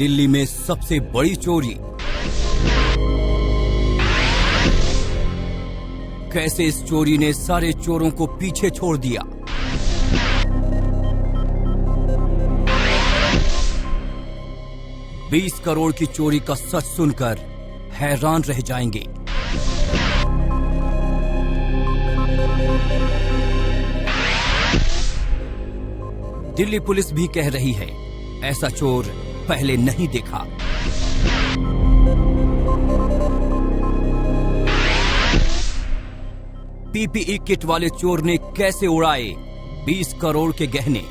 दिल्ली में सबसे बड़ी चोरी। कैसे इस चोरी ने सारे चोरों को पीछे छोड़ दिया। $20 करोड़ की चोरी का सच सुनकर हैरान रह जाएंगे। दिल्ली पुलिस भी कह रही है, ऐसा चोर पहले नहीं देखा। पीपीई किट वाले चोर ने कैसे उड़ाए 20 करोड़ के गहने।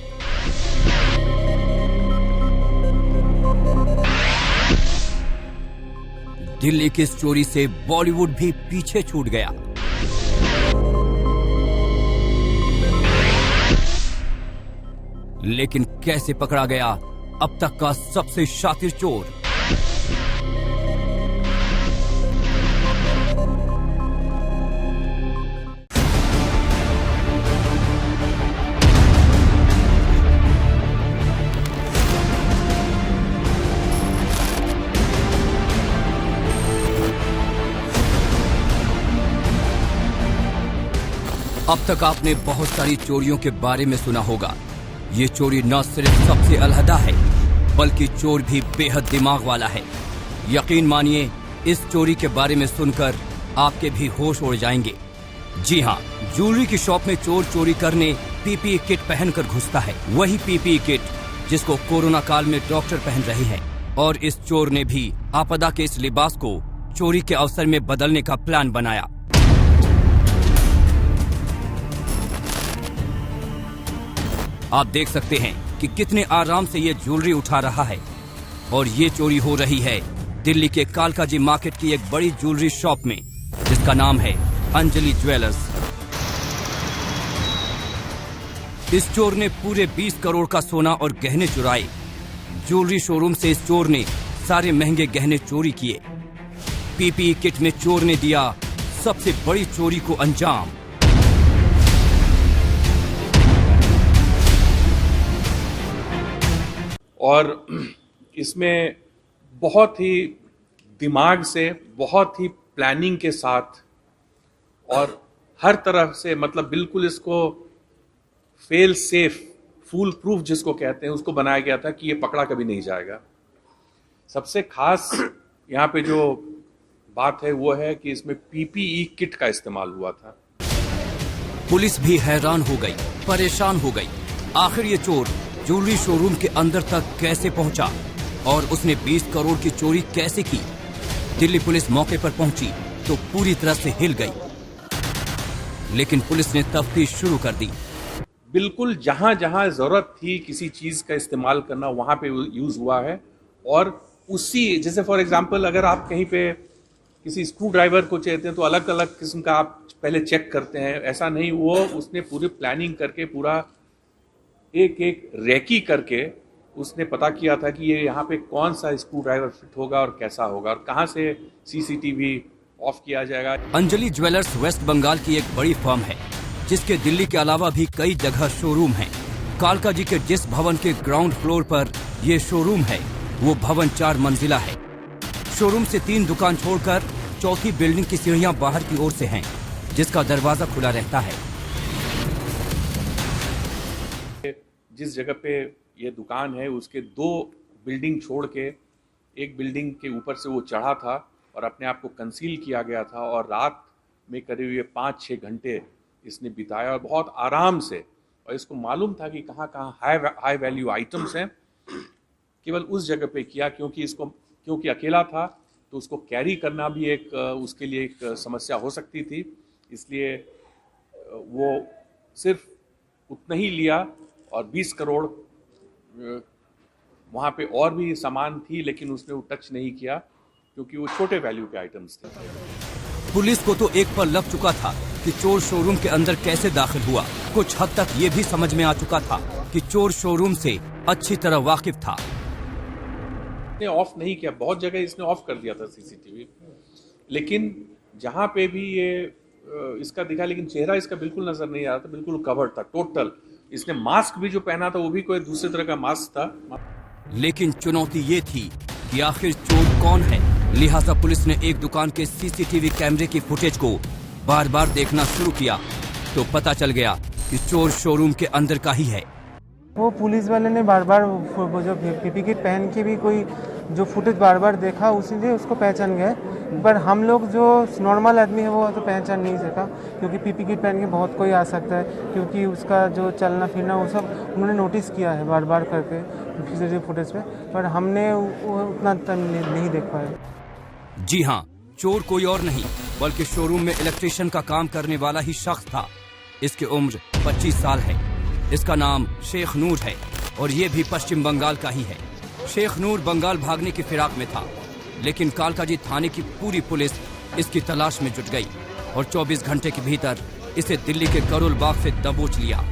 दिल्ली की इस चोरी से बॉलीवुड भी पीछे छूट गया। लेकिन कैसे पकड़ा गया अब तक का सबसे शातिर चोर। अब तक आपने बहुत सारी चोरियों के बारे में सुना होगा। ये चोरी न सिर्फ सबसे अलहदा है, बल्कि चोर भी बेहद दिमाग वाला है। यकीन मानिए, इस चोरी के बारे में सुनकर आपके भी होश उड़ जाएंगे। जी हाँ, ज्वेलरी की शॉप में चोर चोरी करने पीपीई किट पहनकर घुसता है। वही पीपीई किट जिसको कोरोना काल में डॉक्टर पहन रहे हैं। और इस चोर ने भी आपदा के इस लिबास को चोरी के अवसर में बदलने का प्लान बनाया। आप देख सकते हैं कि कितने आराम से ये ज्वेलरी उठा रहा है। और ये चोरी हो रही है दिल्ली के कालकाजी मार्केट की एक बड़ी ज्वेलरी शॉप में, जिसका नाम है अंजलि ज्वेलर्स। इस चोर ने पूरे 20 करोड़ का सोना और गहने चुराए। ज्वेलरी शोरूम से इस चोर ने सारे महंगे गहने चोरी किए। पीपीई किट में चोर ने दिया सबसे बड़ी चोरी को अंजाम। और इसमें बहुत ही दिमाग से, बहुत ही प्लानिंग के साथ और हर तरह से, मतलब बिल्कुल इसको फेल सेफ, फूल प्रूफ जिसको कहते हैं, उसको बनाया गया था कि ये पकड़ा कभी नहीं जाएगा। सबसे खास यहाँ पे जो बात है वो है कि इसमें पीपीई किट का इस्तेमाल हुआ था। पुलिस भी हैरान हो गई, परेशान हो गई। आखिर ये चोर ज्वेलरी शोरूम के अंदर तक कैसे पहुंचा और उसने 20 करोड़ की चोरी कैसे की। दिल्ली पुलिस मौके पर पहुंची तो पूरी तरह से हिल गई। लेकिन पुलिस ने तफ्तीश शुरू कर दी। बिल्कुल जहां जहां जरूरत थी किसी चीज का इस्तेमाल करना, वहां पे यूज हुआ है। और उसी, जैसे फॉर एग्जांपल अगर आप कहीं पे किसी स्क्रू ड्राइवर को चाहते हैं तो अलग अलग किस्म का आप पहले चेक करते हैं। ऐसा नहीं, वो उसने पूरी प्लानिंग करके, पूरा एक एक रेकी करके उसने पता किया था कि ये यहाँ पे कौन सा स्क्रू ड्राइवर फिट होगा और कैसा होगा और कहाँ से सीसीटीवी ऑफ किया जाएगा। अंजलि ज्वेलर्स वेस्ट बंगाल की एक बड़ी फर्म है, जिसके दिल्ली के अलावा भी कई जगह शोरूम हैं। कालकाजी के जिस भवन के ग्राउंड फ्लोर पर ये शोरूम है, वो भवन 4 मंजिला है। शोरूम से 3 दुकान छोड़कर चौथी बिल्डिंग की सीढ़ियां बाहर की ओर से हैं, जिसका दरवाजा खुला रहता है। जिस जगह पे ये दुकान है उसके 2 बिल्डिंग छोड़ के एक बिल्डिंग के ऊपर से वो चढ़ा था और अपने आप को कंसील किया गया था। और रात में करीब ये 5-6 घंटे इसने बिताया और बहुत आराम से। और इसको मालूम था कि कहाँ कहाँ हाई वैल्यू आइटम्स हैं। केवल उस जगह पे किया क्योंकि अकेला था तो उसको कैरी करना भी एक उसके लिए एक समस्या हो सकती थी। इसलिए वो सिर्फ उतना ही लिया। और 20 करोड़ वहाँ पे और भी सामान थी, लेकिन उसने वो टच नहीं किया क्योंकि वो छोटे वैल्यू के आइटम्स थे। पुलिस को तो एक पर लग चुका था कि चोर शोरूम के अंदर कैसे दाखिल हुआ। कुछ हद तक ये भी समझ में आ चुका था कि चोर शोरूम से अच्छी तरह वाकिफ था। इसने ऑफ नहीं किया, बहुत जगह इसने ऑफ कर दिया था सीसीटीवी, लेकिन जहाँ पे भी ये इसका दिखा, लेकिन चेहरा इसका बिल्कुल नजर नहीं आ रहा था, बिल्कुल कवर्ड था टोटल। इसने मास्क भी जो पहना था वो भी कोई दूसरे तरह का मास्क था। लेकिन चुनौती ये थी कि आखिर चोर कौन है। लिहाजा पुलिस ने एक दुकान के सीसीटीवी कैमरे की फुटेज को बार बार देखना शुरू किया तो पता चल गया कि चोर शोरूम के अंदर का ही है। वो पुलिस वाले ने बार बार वो जो पीपी किट पहन के भी कोई जो फुटेज बार बार देखा उसीलिए उसको पहचान गए, पर हम लोग जो नॉर्मल आदमी है वो तो पहचान नहीं सका, क्योंकि पीपी किट पहन के बहुत कोई आ सकता है, क्योंकि उसका जो चलना फिरना वो सब उन्होंने नोटिस किया है बार बार करके सीसीटीवी फुटेज पे, पर हमने वो उतना नहीं देख पाए। जी हाँ, चोर कोई और नहीं बल्कि शोरूम में इलेक्ट्रिशियन का काम करने वाला ही शख्स था। इसकी उम्र 25 साल है। इसका नाम शेख नूर है और ये भी पश्चिम बंगाल का ही है। शेख नूर बंगाल भागने की फिराक में था, लेकिन कालकाजी थाने की पूरी पुलिस इसकी तलाश में जुट गई और 24 घंटे के भीतर इसे दिल्ली के करोल बाग से दबोच लिया।